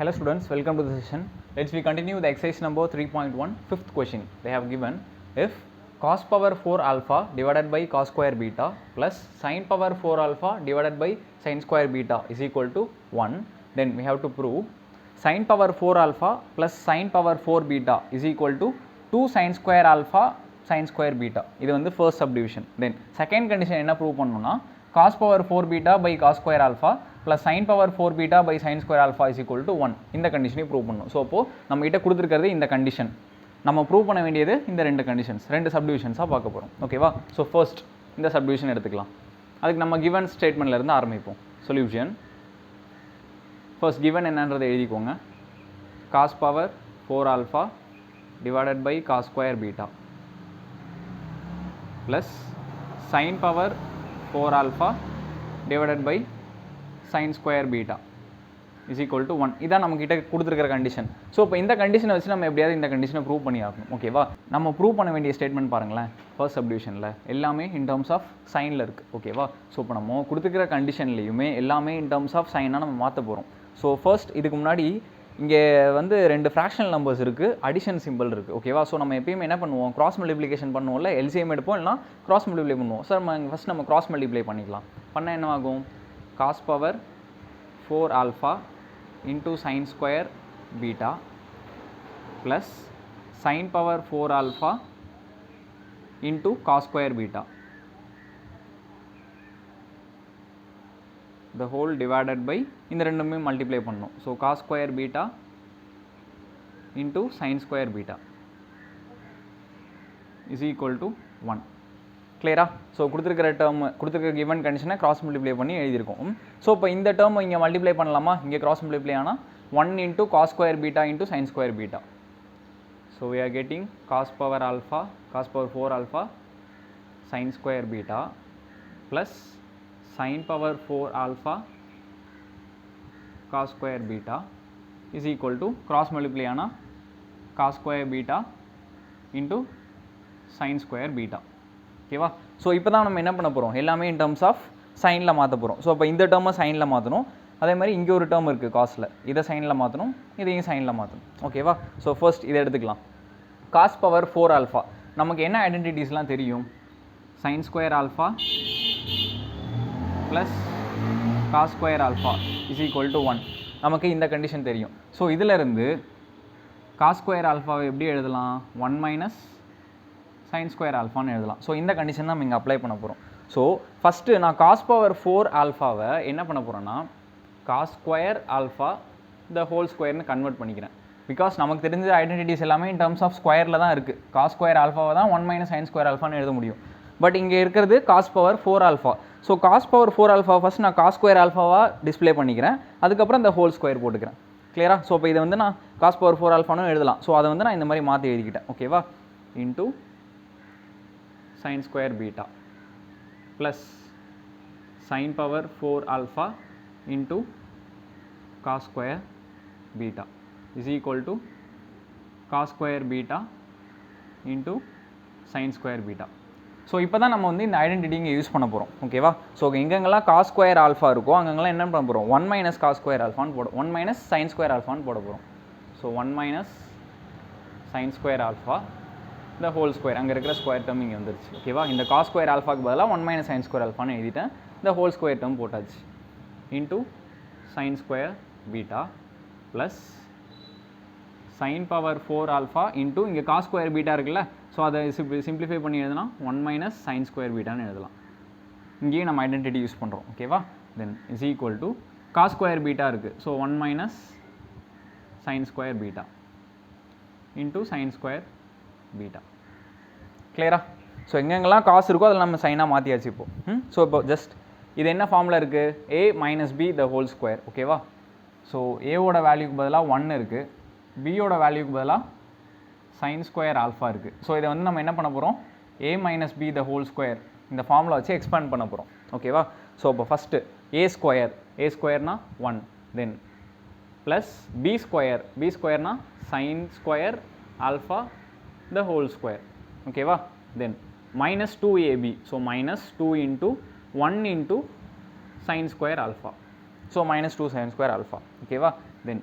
Hello students, welcome to the session. Let's we continue the exercise number 3.1, fifth question. They have given if cos power 4 alpha divided by cos square beta plus sin power 4 alpha divided by sin square beta is equal to 1, then we have to prove sin power 4 alpha plus sin power 4 beta is equal to 2 sin square alpha sin square beta. இது வந்து first subdivision. Then second condition என்ன prove பண்ணனும்னா cos power 4 beta by cos square alpha plus sin power 4 beta by sin square alpha is equal to 1. இந்த கண்டிஷனை prove பண்ணணும். So அப்போ நம்ம கிட்ட கொடுத்துருக்கிறது இந்த கண்டிஷன், நம்ம ப்ரூவ் பண்ண வேண்டியது இந்த ரெண்டு கண்டிஷன்ஸ், ரெண்டு சப்டிவிஷன்ஸாக பார்க்க போகிறோம். ஓகேவா? ஸோ ஃபர்ஸ்ட் இந்த சப்டிவிஷன் எடுத்துக்கலாம். அதுக்கு நம்ம கிவன் ஸ்டேட்மெண்ட்லேருந்து ஆரம்பிப்போம். சொல்யூஷன் ஃபர்ஸ்ட் கிவன் என்னன்றதை எழுதிக்கோங்க. cos power 4 alpha divided by cos square beta plus sin power 4 alpha divided by sin square beta is equal to 1. இதான் நம்ம கிட்ட கொடுத்துருக்கிற கண்டிஷன். ஸோ இப்போ இந்த கண்டிஷனை வச்சு நம்ம எப்படியாவது இந்த கண்டிஷனை ப்ரூவ் பண்ணி ஆகணும். ஓகேவா? நம்ம ப்ரூவ் பண்ண வேண்டிய ஸ்டேட்மெண்ட் பாருங்களேன். ஃபர்ஸ்ட் சப்டிவிஷனில் எல்லாமே இன் டர்ம்ஸ் ஆஃப் சைனில் இருக்குது. ஓகேவா? ஸோ இப்போ நம்ம கொடுத்துருக்கிற கண்டிஷன்லையுமே எல்லாமே இன் டர்ம்ஸ் ஆஃப் சைனாக நம்ம மாற்ற போகிறோம். ஸோ ஃபர்ஸ்ட் இதுக்கு முன்னாடி இங்கே வந்து ரெண்டு ஃப்ராக்ஷனல் நம்பர்ஸ் இருக்குது, அடிஷன் சிம்பிள் இருக்குது. ஓகேவா? ஸோ நம்ம எப்பயுமே என்ன பண்ணுவோம், கிராஸ் மல்டிப்ளிகேஷன் பண்ணுவோம்ல, எல்சிஎம் எடுப்போம், இல்லைனா கிராஸ் மல்டிப்ளை பண்ணுவோம். சார் நம்ம ஃபஸ்ட் நம்ம கிராஸ் மல்டிப்ளை பண்ணிக்கலாம். பண்ணால் என்ன ஆகும்? cos power 4 alpha into sin square beta plus sin power 4 alpha into cos square beta the whole divided by இந்த ரெண்டுமே மல்டிப்ளை பண்ணணும். So cos square beta into sin square beta is equal to 1. கிளியரா? So கொடுத்துருக்கிற given கண்டிஷனை cross multiply பண்ணி எழுதியிருக்கோம். So இப்போ இந்த டேர்ம் இங்கே மல்டிப்ளை பண்ணலாமா? இங்கே கிராஸ் மல்டிப்ளை ஆனால் 1 into cos square beta into sin square beta. So we are getting cos power 4 alpha sin square beta plus sin power 4 alpha cos square beta is equal to cross multiply ஆனால் cos square beta into sin square beta. ஓகேவா? So இப்போ தான் நம்ம என்ன பண்ண போகிறோம், எல்லாமே இன் terms of சைனில் மாற்ற போகிறோம். ஸோ அப்போ இந்த டேர்மை சைனில் மாற்றணும், அதே மாதிரி இங்கே ஒரு டேர்ம் இருக்குது காஸில், இதை சைனில் மாற்றணும், இதையும் சைனில் மாற்றணும். ஓகேவா? ஸோ ஃபர்ஸ்ட் இதை எடுத்துக்கலாம். cos power 4 alpha நமக்கு என்ன ஐடென்டிட்டிஸ்லாம் தெரியும்? sin square alpha plus cos square alpha is equal to 1. நமக்கு இந்த கண்டிஷன் தெரியும். ஸோ இதிலிருந்து cos square alphaவை எப்படி எழுதலாம்? 1 minus sin square alphaன்னு எழுதலாம். ஸோ இந்த கண்டிஷன் தான் நம்ம இங்கே அப்ளை பண்ண போகிறோம். ஸோ ஃபஸ்ட்டு நான் cos power 4 alphaவை என்ன பண்ண போகிறேன்னா cos square alpha the whole squareனு கன்வெர்ட் பண்ணிக்கிறேன். பிகாஸ் நமக்கு தெரிஞ்ச ஐடென்டிட்டிஸ் எல்லாமே இன் டர்ம்ஸ் ஆஃப் ஸ்கொயரில் தான் இருக்குது. cos square alphaவை தான் 1 minus sin square alphaன்னு எழுத முடியும். பட் இங்கே இருக்கிறது cos power 4 alpha. So cos power 4 alpha first நான் cos square alphaவாக டிஸ்பிளே பண்ணிக்கிறேன், அதுக்கப்புறம் இந்த ஹோல் ஸ்கொயர் போட்டுக்கிறேன். கிளியரா? ஸோ இப்போ இதை வந்து நான் cos power 4 alphaன்னு எழுதலாம். ஸோ அதை வந்து நான் இந்த மாதிரி மாற்றி எழுதிக்கிட்டேன். ஓகேவா? Into sin square beta plus sin power 4 alpha into cos square beta is equal to cos square beta into sin square beta. So இப்போ தான் நம்ம வந்து இந்த ஐடென்டிட்டி இங்கே யூஸ் பண்ண போகிறோம். ஓகேவா? ஸோ எங்கெங்கெல்லாம் cos square alpha இருக்கோ அங்கெங்கெல்லாம் என்ன பண்ண போகிறோம், 1 minus cos square alphaன்னு போட 1 minus sin square alphaன்னு போட போகிறோம். So 1 minus sin square alpha the whole square, அங்கே இருக்கிற ஸ்கொயர் டேர்ம் இங்கே வந்துருச்சு. ஓகேவா? இந்த cos square alphaக்கு பதிலாக 1 minus sin square alphaன்னு எழுதிட்டேன், the whole square term போட்டாச்சு. into sin square beta plus sin power 4 alpha into இங்கே cos square beta இருக்குல்ல, ஸோ அதை சிம்பிளிஃபை பண்ணி எழுதுனா 1 minus sin square betaன்னு எழுதலாம். இங்கேயும் நம்ம ஐடென்டிட்டி யூஸ் பண்ணுறோம். ஓகேவா? Then is equal to cos square beta இருக்குது, so 1 minus sin square beta into sin square beta. கிளியரா? ஸோ எங்கெங்கெல்லாம் காசு இருக்கோ அதில் நம்ம சைனாக மாற்றியாச்சு இப்போ. ஸோ இப்போ ஜஸ்ட் இது என்ன ஃபார்மில் இருக்குது, a minus b the whole square. ஓகேவா? ஸோ ஏவோட வேல்யூக்கு பதிலாக 1 இருக்குது, பியோட வேல்யூக்கு பதிலாக sin square alpha இருக்குது. ஸோ இதை வந்து நம்ம என்ன பண்ண போகிறோம், a minus b the whole square இந்த ஃபார்மில் வச்சு எக்ஸ்பேண்ட் பண்ண போகிறோம். ஓகேவா? ஸோ இப்போ first a ஸ்கொயர்னா 1, then plus b ஸ்கொயர்னா sin square alpha the whole square. ஓகேவா? தென் minus 2ab, so minus 2 into 1 into sin square alpha, so minus 2 sin square alpha. ஓகேவா? தென்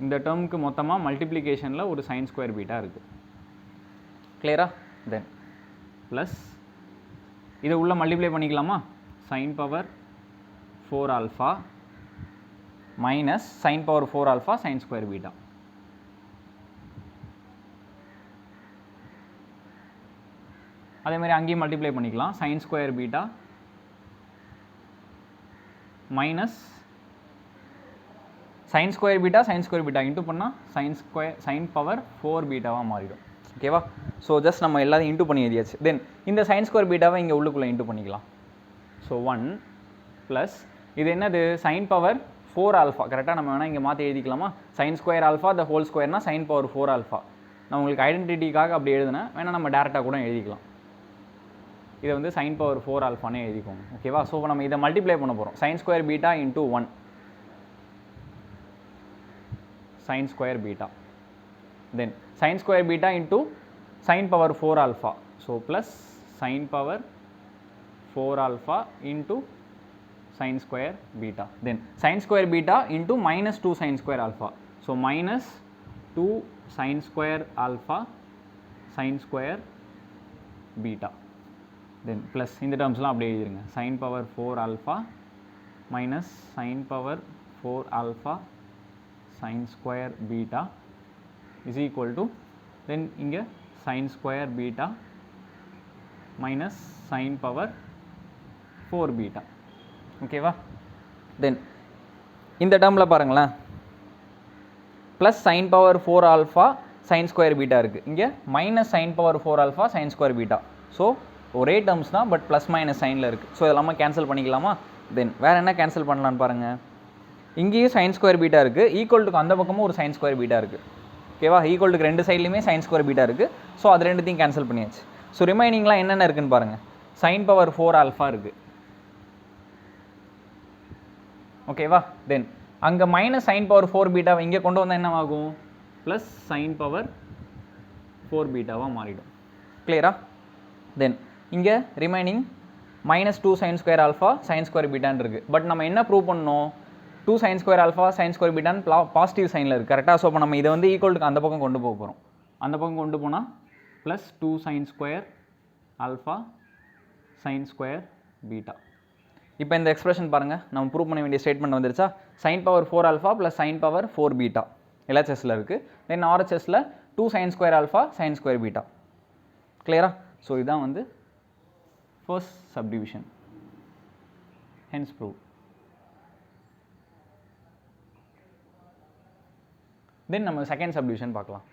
இந்த டேர்முக்கு மொத்தமாக மல்டிப்ளிகேஷனில் ஒரு சைன் ஸ்கொயர் பீட்டா இருக்குது. கிளியரா? தென் ப்ளஸ் இதை உள்ள மல்டிப்ளை பண்ணிக்கலாமா? Sine power 4 alpha minus sine power 4 alpha sine square beta. அதே மாதிரி அங்கேயும் மல்டிப்ளை பண்ணிக்கலாம். Sine square beta minus sine square beta into பண்ணால் சைன் பவர் 4 பீட்டாவாக மாறிடும். ஓகேவா? ஸோ ஜஸ்ட் நம்ம எல்லாத்தையும் இன்ட்டு பண்ணி எழுதியாச்சு. தென் இந்த சைன் ஸ்கொயர் பீட்டாவை இங்கே உள்ளுக்குள்ளே இன்ட்டு பண்ணிக்கலாம். ஸோ 1 ப்ளஸ் இது என்னது? Sine power 4 alpha. கரெக்டாக நம்ம வேணால் இங்கே மாற்றி எழுதிக்கலாமா? Sine square alpha the whole ஸ்கொயர்னா சைன் பவர் 4 ஆல்ஃபா. நான் உங்களுக்கு ஐடென்டிட்டிக்காக அப்படி எழுதுனேன், வேணால் நம்ம டேரெக்டாக கூட எழுதிக்கலாம். இதை வந்து சைன் பவர் 4 ஆல்ஃபானே எழுதிக்கோங்க. ஓகேவா? ஸோ நம்ம இதை மல்டிப்ளை பண்ண போகிறோம். Sine square beta into 1 sine square beta, then sine square beta into sine power 4 alpha. So plus sine power 4 alpha into sin square beta, then sin square beta into minus 2 sin square alpha. So minus 2 sin square alpha sin square beta, then plus இந்த டேர்ம்ஸ்லாம் அப்படியே எழுதிருங்க. sin power 4 alpha minus sin power 4 alpha sin square beta is equal to, then இங்கே sin square beta minus sin power 4 beta. ஓகேவா? தென் இந்த டேர்மில் பாருங்களேன், plus sine power 4 alpha sine square beta இருக்குது. இங்கே minus sine power 4 alpha sine square beta. So ஒரே terms தான், but plus minus சைனில் இருக்குது. ஸோ இதெல்லாமல் கேன்சல் பண்ணிக்கலாமா? தென் வேறு என்ன கேன்சல் பண்ணலான்னு பாருங்கள். இங்கேயும் சைன் ஸ்கொயர் பீட்டா இருக்குது, ஈக்குவல்ட்டுக்கு அந்த பக்கமும் ஒரு சைன் ஸ்கொயர் பீட்டா இருக்குது. ஓகேவா? ஈக்குவல்ட்டுக்கு ரெண்டு சைட்லையுமே சைன் ஸ்கொயர் பீட்டா இருக்குது. ஸோ அது ரெண்டுத்தையும் கேன்சல் பண்ணியாச்சு. ஸோ ரிமைனிங்லாம் என்னென்ன இருக்குன்னு பாருங்கள். சைன் பவர் 4 ஆல்ஃபா இருக்குது. ஓகேவா? தென் அங்கே மைனஸ் சைன் பவர் 4 பீட்டாவை இங்கே கொண்டு வந்தால் என்ன ஆகும்? ப்ளஸ் சைன் பவர் 4 பீட்டாவாக மாறிடும். கிளியரா? தென் இங்கே remaining minus 2 sine square alpha sine square பீட்டான்னு இருக்குது. பட் நம்ம என்ன ப்ரூவ் பண்ணணும்? 2 sine square alpha sine square பீட்டான்னு பாசிட்டிவ் சைனில் இருக்குது. கரெக்டாக? ஸோ இப்போ நம்ம இதை வந்து ஈக்குவல்ட்டுக்கு அந்த பக்கம் கொண்டு போக போகிறோம். அந்த பக்கம் கொண்டு போனால் plus 2 sine square alpha sine square beta. இப்போ இந்த எக்ஸ்பிரஷன் பாருங்கள், நம்ம ப்ரூவ் பண்ண வேண்டிய ஸ்டேட்மெண்ட் வந்துருச்சா? Sine power 4 alpha plus sine power 4 beta எல்ஹெச்எஸில் இருக்குது. தென் ஆர்ஹெச்எஸில் 2 sine square alpha sine square beta. கிளியரா? ஸோ இதுதான் வந்து first subdivision, hence prove. Then நம்ம செகண்ட் சப்டிவிஷன் பார்க்கலாம்.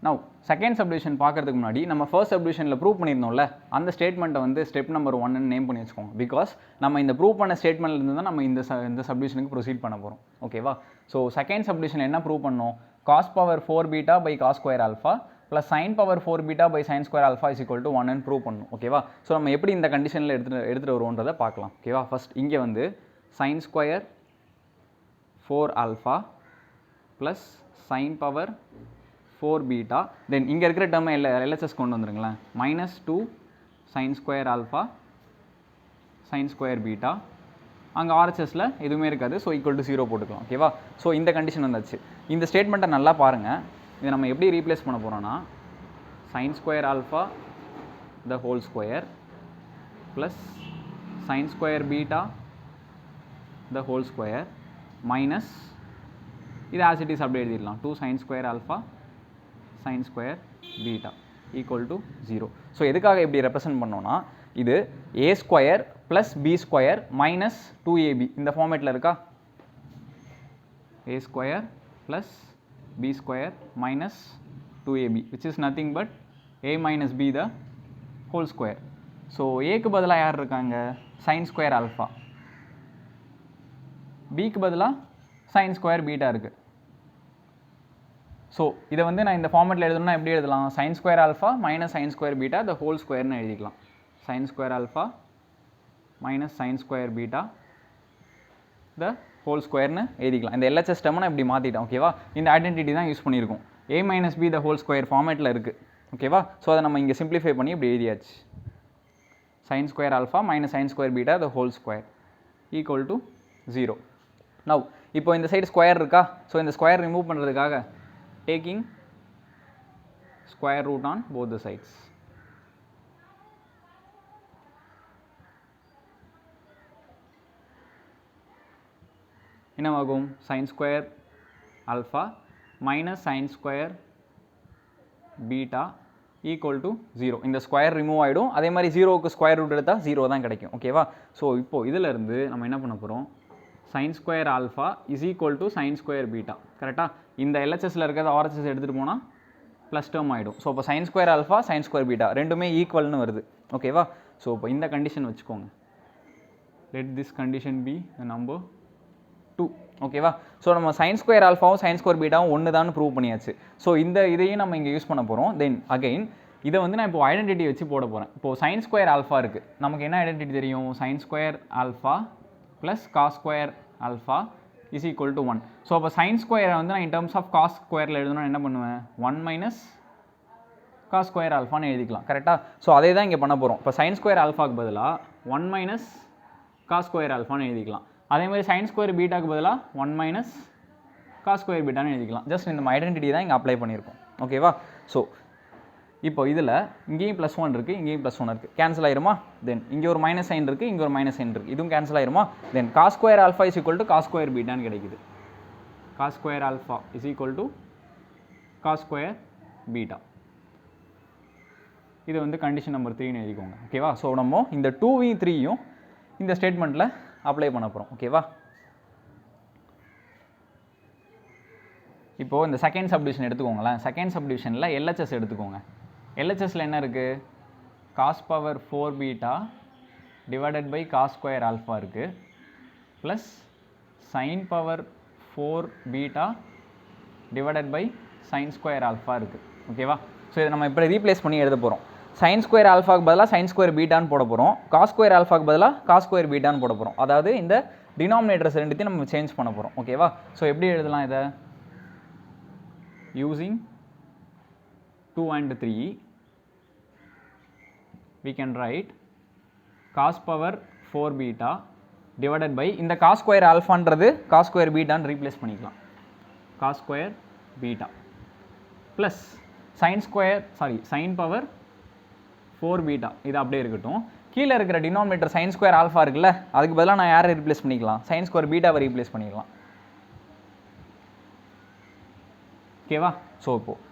நவ் செகண்ட் சப்டிவிஷன் பார்க்கறதுக்கு முன்னாடி நம்ம ஃபர்ஸ்ட் சப்டிவிஷனில் ப்ரூவ் பண்ணியிருந்தோம்ல, அந்த ஸ்டேட்மெண்ட்டை வந்து ஸ்டெப் நம்பர் 1ன்னு நேம் பண்ணி வச்சுக்கோங்க. பிகாஸ் நம்ம இந்த ப்ரூவ் பண்ண ஸ்டேட்மெண்ட்லேருந்து தான் நம்ம இந்த சப்டிவிஷனுக்கு ப்ரொசீட் பண்ண போகிறோம். ஓகேவா? ஸோ செகண்ட் சப்டிவிஷன் என்ன ப்ரூவ் பண்ணோம்? Cos power 4 beta by cos square alpha plus sine power 4 beta by sine square alpha is equal to 1ன்னு ப்ரூவ் பண்ணணும். ஓகேவா? ஸோ நம்ம எப்படி இந்த கண்டிஷனில் எடுத்துகிட்டு வருவோன்றதை பார்க்கலாம். ஓகேவா? ஃபஸ்ட் இங்கே வந்து sine square 4 alpha plus sine power 4 beta, then இங்கே இருக்கிற டேர்மை எல்ஹெச்எஸ் கொண்டு வந்துருங்களேன். Minus 2 sine square alpha sine square beta. அங்கே ஆர்ஹெச்எஸில் எதுவுமே இருக்காது. ஸோ ஈக்குவல் டு 0 போட்டுக்கலாம். ஓகேவா? ஸோ இந்த கண்டிஷன் வந்தாச்சு. இந்த ஸ்டேட்மெண்ட்டை நல்லா பாருங்கள். இதை நம்ம எப்படி ரீப்ளேஸ் பண்ண போகிறோன்னா, sign square alpha the whole square plus sine square beta the whole square minus இது ஆஸ் இட் இஸ் அப்படியே எழுதிடலாம். 2 sine square alpha sin square beta equal to 0. So எதுக்காக இப்படி ரெப்ரசன்ட் பண்ணோன்னா, இது a square plus b square minus 2ab இந்த ஃபார்மேட்டில் இருக்கா? a square plus b square minus 2ab which is nothing but a minus b the whole square. So ஏக்கு பதிலாக யார் இருக்காங்க? Sign square alpha. பிக்கு பதிலாக சைன் ஸ்கொயர் பீட்டா இருக்குது. ஸோ இதை வந்து நான் இந்த ஃபார்மெட்டில் எழுதணும்னா எப்படி எழுதலாம்? Sign square alpha minus sine square beta the whole ஸ்கொயர்னு எழுதிக்கலாம். Sign square alpha minus sine square beta the whole ஸ்கொயர்னு எழுதிக்கலாம். இந்த எல்ஹெச்எஸ் டேர்மை நான் இப்படி மாற்றிட்டேன். ஓகேவா? இந்த ஐடென்டிட்டி தான் யூஸ் பண்ணியிருக்கோம். a minus B the whole square ஃபார்மேட்டில் இருக்குது. ஓகேவா? ஸோ அதை நம்ம இங்கே சிம்பிளிஃபை பண்ணி இப்படி எழுதியாச்சு. Sine square alpha minus sine square beta the whole square equal to 0. Now இப்போ இந்த சைடு ஸ்கொயர் இருக்கா, ஸோ இந்த ஸ்கொயர் ரிமூவ் பண்ணுறதுக்காக taking square root on both the sides. என்னவாகும், sin square alpha minus sin square beta equal to 0. இந்த square remove ஆகிடும். அதே மாதிரி 0க்கு ஸ்கொயர் ரூட் எடுத்தால் 0 தான் கிடைக்கும். ஓகேவா? ஸோ இப்போது இதிலேருந்து நம்ம என்ன பண்ண போகிறோம், sin square alpha is equal to sin square beta. கரெக்டாக? இந்த எல்ஹெச்எஸில் இருக்கிறது ஆர்ஹெச்எஸ் எடுத்துகிட்டு போனால் ப்ளஸ் டேர்ம் ஆகிடும். ஸோ இப்போ sin square alpha sin square beta ரெண்டுமே ஈக்குவல்னு வருது. ஓகேவா? ஸோ இப்போ இந்த கண்டிஷன் வச்சுக்கோங்க. Let this condition be the number 2. ஓகேவா? ஸோ நம்ம sin ஸ்கொயர் ஆல்ஃபாவும் sin ஸ்கொயர் பீட்டாவும் ஒன்று தான் ப்ரூவ் பண்ணியாச்சு. ஸோ இதையும் நம்ம இங்கே யூஸ் பண்ண போகிறோம். தென் அகைன் இதை வந்து நான் இப்போ ஐடென்டிட்டி வச்சு போட போகிறேன். இப்போது sin ஸ்கொயர் ஆல்ஃபா இருக்குது, நமக்கு என்ன ஐடென்டிட்டி தெரியும், sin square alpha plus cos square alpha is equal to 1. So அப்போ sin ஸ்கொயரை வந்து நான் இன் டர்ம்ஸ் ஆஃப் காஸ் ஸ்கொயரில் எழுதணும்னா என்ன பண்ணுவேன், 1 மைனஸ் காஸ் ஸ்கொயர் ஆல்ஃபான்னு எழுதிக்கலாம். கரெக்டாக? ஸோ அதே தான் இங்கே பண்ண போகிறோம். இப்போ sin ஸ்கொயர் ஆல்ஃபாக்கு பதிலாக 1 மைனஸ் காஸ் ஸ்கொயர் ஆல்ஃபான்னு எழுதிக்கலாம். அதே மாதிரி sin ஸ்கொயர் பீட்டாக்கு பதிலாக 1 மைனஸ் காஸ் ஸ்கொயர் பீட்டான்னு எழுதிக்கலாம். ஜஸ்ட் இந்த ஐடென்டிட்டி தான் இங்கே அப்ளை பண்ணியிருக்கோம். ஓகேவா? ஸோ இப்போ இதில் இங்கேயும் +1 இருக்குது, இங்கேயும் +1 இருக்குது, கேன்சல் ஆயிருமா? தென் இங்கே ஒரு மைனஸ் சைன் இருக்குது, இங்கே ஒரு மைனஸ் சைன் இருக்குது, இதுவும் கேன்சல் ஆயிருமா? Then cos square alpha is equal to cos square பீட்டான்னு கிடைக்குது. Cos square alpha is equal to cos square beta. இது வந்து கண்டிஷன் நம்பர் 3ன்னு எழுதிக்கோங்க. ஓகேவா? ஸோ நம்ம இந்த 2வையும் 3யும் இந்த ஸ்டேட்மெண்ட்டில் அப்ளை பண்ண போகிறோம். ஓகேவா? இப்போது இந்த செகண்ட் சப்டிவிஷன் எடுத்துக்கோங்களேன். செகண்ட் சப்டிவிஷனில் எல்ஹெச்எஸ் எடுத்துக்கோங்க. எல்ஹெச்எஸில் என்ன இருக்குது, cos power 4 beta divided by cos square alpha இருக்குது, plus sine power 4 beta divided by sine square alpha இருக்குது. ஓகேவா? ஸோ இதை நம்ம இப்போ ரீப்ளேஸ் பண்ணி எழுத போகிறோம். sin ஸ்கொயர் ஆல்ஃபாக்கு பதிலாக sin ஸ்கொயர் பீட்டான்னு போட போகிறோம், காஸ் ஸ்கொயர் ஆல்ஃபாக்கு பதிலாக காஸ் ஸ்கொயர் பீட்டான்னு போட போகிறோம். அதாவது இந்த டினாமினேட்டர்ஸ் ரெண்டுத்தையும் நம்ம சேஞ்ச் பண்ண போகிறோம். ஓகேவா? ஸோ எப்படி எழுதலாம் இதை, using 2 and 3 we can write cos power 4 beta divided by இந்த cos square alphaன்றது cos square betaன்னு ரீப்ளேஸ் பண்ணிக்கலாம். cos square beta plus sin power 4 beta இது அப்படியே இருக்கட்டும். கீழே இருக்கிற டினாமினேட்டர் sin square alpha இருக்குல்ல, அதுக்கு பதிலாக நான் யாரை ரீப்ளேஸ் பண்ணிக்கலாம், sin square betaவை ரீப்ளேஸ் பண்ணிக்கலாம். ஓகேவா? ஸோ இப்போது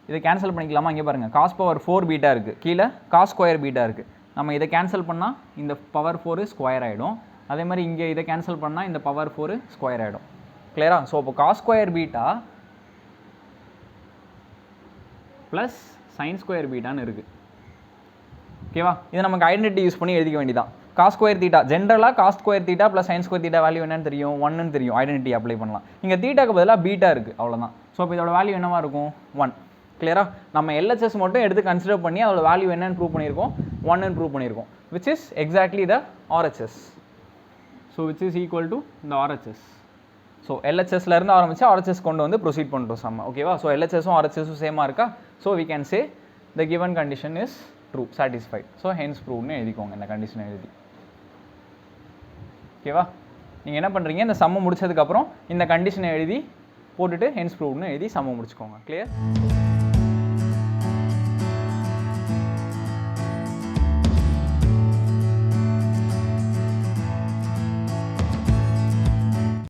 இதை கேன்சல் பண்ணிக்கலாமா? இங்கே பாருங்கள், காஸ் பவர் 4 பீட்டா இருக்குது, கீழே காஸ் ஸ்கொயர் பீட்டா இருக்குது. நம்ம இதை கேன்சல் பண்ணால் இந்த பவர் 4 ஸ்கொயர் ஆகிடும். அதே மாதிரி இங்கே இதை கேன்சல் பண்ணால் இந்த பவர் 4 ஸ்கொயர் ஆகிடும். கிளியரா? ஸோ இப்போ cos square beta plus sine square பீட்டான்னு இருக்குது. ஓகேவா? இதை நமக்கு ஐடென்டிட்டி யூஸ் பண்ணி எழுதிக்க வேண்டியதான். காஸ் ஸ்கொயர் தீட்டா ஜென்ரலாக cos square theta plus sine square theta value என்னன்னு தெரியும், 1ன்னு தெரியும். ஐடென்டிட்டி அப்ளை பண்ணலாம். இங்கே தீட்டாக்கு பதிலாக பீட்டா இருக்குது, அவ்வளோதான். ஸோ இப்போ இதோட வேல்யூ என்னவாக இருக்கும், 1. கிளியரா? நம்ம எல்ஹெச்எஸ் மட்டும் எடுத்து கன்சிடர் பண்ணி அதோட வேல்யூ என்னன்னு ப்ரூவ் பண்ணியிருக்கோம், 1ன்னு ப்ரூவ் பண்ணியிருக்கோம், which is exactly the RHS. So which is equal to இந்த ஆர்ஹெச்எஸ். ஸோ எல்ஹெச்எஸ்லேருந்து ஆரம்பித்து ஆர்ஹெச்எஸ் கொண்டு வந்து ப்ரொசீட் பண்ணுறோம் சம்ம. ஓகேவா? ஸோ எல்ஹெச்எஸும் ஆர்ஹெச்எஸும் சேமாக இருக்கா? So we can say the given condition is true, satisfied. So hence ப்ரூவ்னு எழுதிக்கோங்க இந்த கண்டிஷனை எழுதி. ஓகேவா? நீங்கள் என்ன பண்ணுறீங்க, இந்த சம்ம முடிச்சதுக்கப்புறம் இந்த கண்டிஷனை எழுதி போட்டுட்டு ஹென்ஸ் ப்ரூவ்னு எழுதி சம்ம முடிச்சுக்கோங்க. கிளியர்?